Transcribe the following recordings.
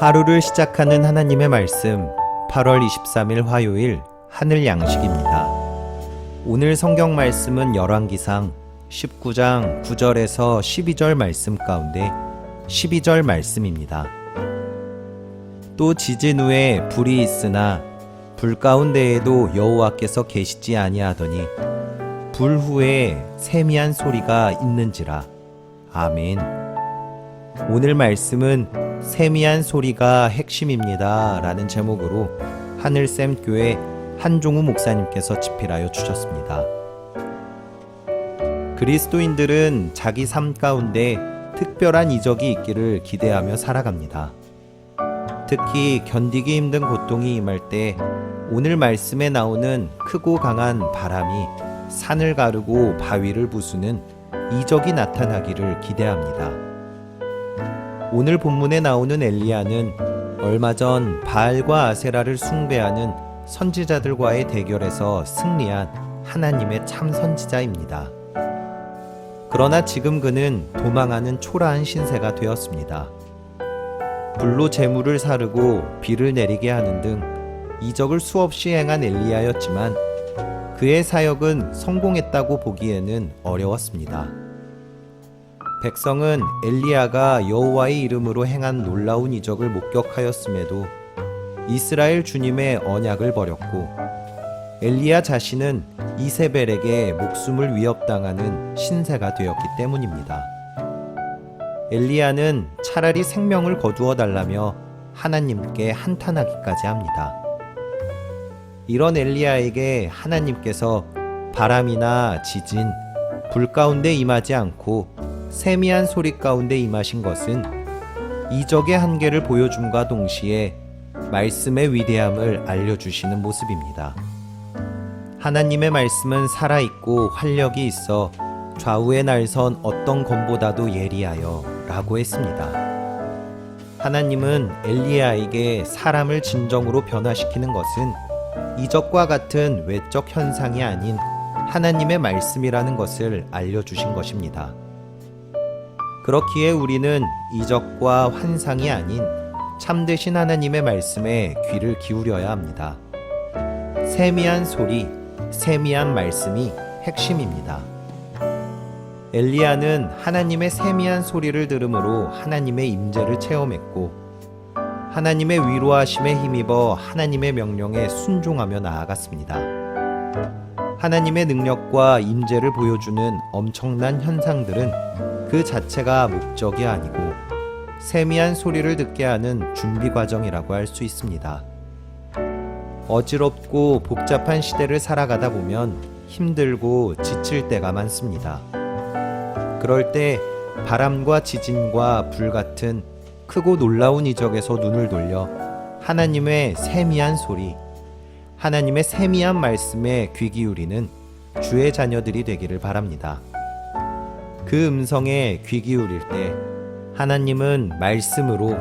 하루를 시작하는 하나님의 말씀 8월 23일 화요일 하늘 양식입니다. 오늘 성경 말씀은 열왕기상 19장 9절에서 12절 말씀 가운데 12절 말씀입니다. 또 지진 후에 불이 있으나 불 가운데에도 여호와께서 계시지 아니하더니 불 후에 세미한 소리가 있는지라. 아멘. 오늘 말씀은 세미한 소리가 핵심입니다 라는 제목으로 하늘샘교회 한종우 목사님께서 집필하여 주셨습니다. 그리스도인들은 자기 삶 가운데 특별한 이적이 있기를 기대하며 살아갑니다. 특히 견디기 힘든 고통이 임할 때 오늘 말씀에 나오는 크고 강한 바람이 산을 가르고 바위를 부수는 이적이 나타나기를 기대합니다. 오늘 본문에 나오는 엘리야는 얼마 전 바알과 아세라를 숭배하는 선지자들과의 대결에서 승리한 하나님의 참 선지자입니다. 그러나 지금 그는 도망하는 초라한 신세가 되었습니다. 불로 재물을 사르고 비를 내리게 하는 등 이적을 수없이 행한 엘리야였지만 그의 사역은 성공했다고 보기에는 어려웠습니다. 백성은 엘리야가 여호와의 이름으로 행한 놀라운 이적을 목격하였음에도 이스라엘 주님의 언약을 버렸고 엘리야 자신은 이세벨에게 목숨을 위협당하는 신세가 되었기 때문입니다. 엘리야는 차라리 생명을 거두어 달라며 하나님께 한탄하기까지 합니다. 이런 엘리야에게 하나님께서 바람이나 지진, 불 가운데 임하지 않고 세미한 소리 가운데 임하신 것은 이적의 한계를 보여줌과 동시에 말씀의 위대함을 알려주시는 모습입니다. 하나님의 말씀은 살아있고 활력이 있어 좌우에 날선 어떤 검보다도 예리하여 라고 했습니다. 하나님은 엘리야에게 사람을 진정으로 변화시키는 것은 이적과 같은 외적 현상이 아닌 하나님의 말씀이라는 것을 알려주신 것입니다. 그렇기에 우리는 이적과 환상이 아닌 참되신 하나님의 말씀에 귀를 기울여야 합니다. 세미한 소리, 세미한 말씀이 핵심입니다. 엘리야는 하나님의 세미한 소리를 들음으로 하나님의 임재를 체험했고 하나님의 위로하심에 힘입어 하나님의 명령에 순종하며 나아갔습니다. 하나님의 능력과 임재를 보여주는 엄청난 현상들은 그 자체가 목적이 아니고 세미한 소리를 듣게 하는 준비 과정이라고 할 수 있습니다. 어지럽고 복잡한 시대를 살아가다 보면 힘들고 지칠 때가 많습니다. 그럴 때 바람과 지진과 불 같은 크고 놀라운 이적에서 눈을 돌려 하나님의 세미한 소리, 하나님의 세미한 말씀에 귀 기울이는 주의 자녀들이 되기를 바랍니다. 그 음성에 귀 기울일 때 하나님은 말씀으로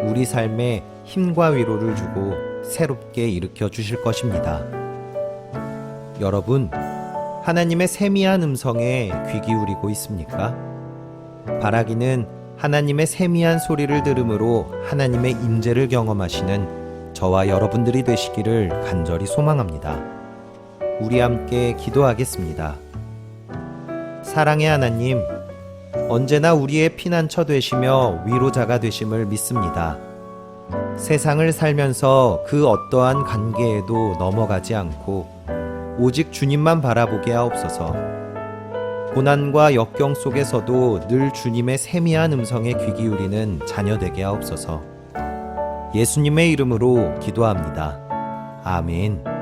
우리 삶에 힘과 위로를 주고 새롭게 일으켜 주실 것입니다. 여러분, 하나님의 세미한 음성에 귀 기울이고 있습니까? 바라기는 하나님의 세미한 소리를 들음으로 하나님의 임재를 경험하시는 저와 여러분들이 되시기를 간절히 소망합니다. 우리 함께 기도하겠습니다. 사랑의 하나님, 언제나 우리의 피난처 되시며 위로자가 되심을 믿습니다. 세상을 살면서 그 어떠한 관계에도 넘어가지 않고 오직 주님만 바라보게 하옵소서. 고난과 역경 속에서도 늘 주님의 세미한 음성에 귀 기울이는 자녀 되게 하옵소서. 예수님의 이름으로 기도합니다. 아멘.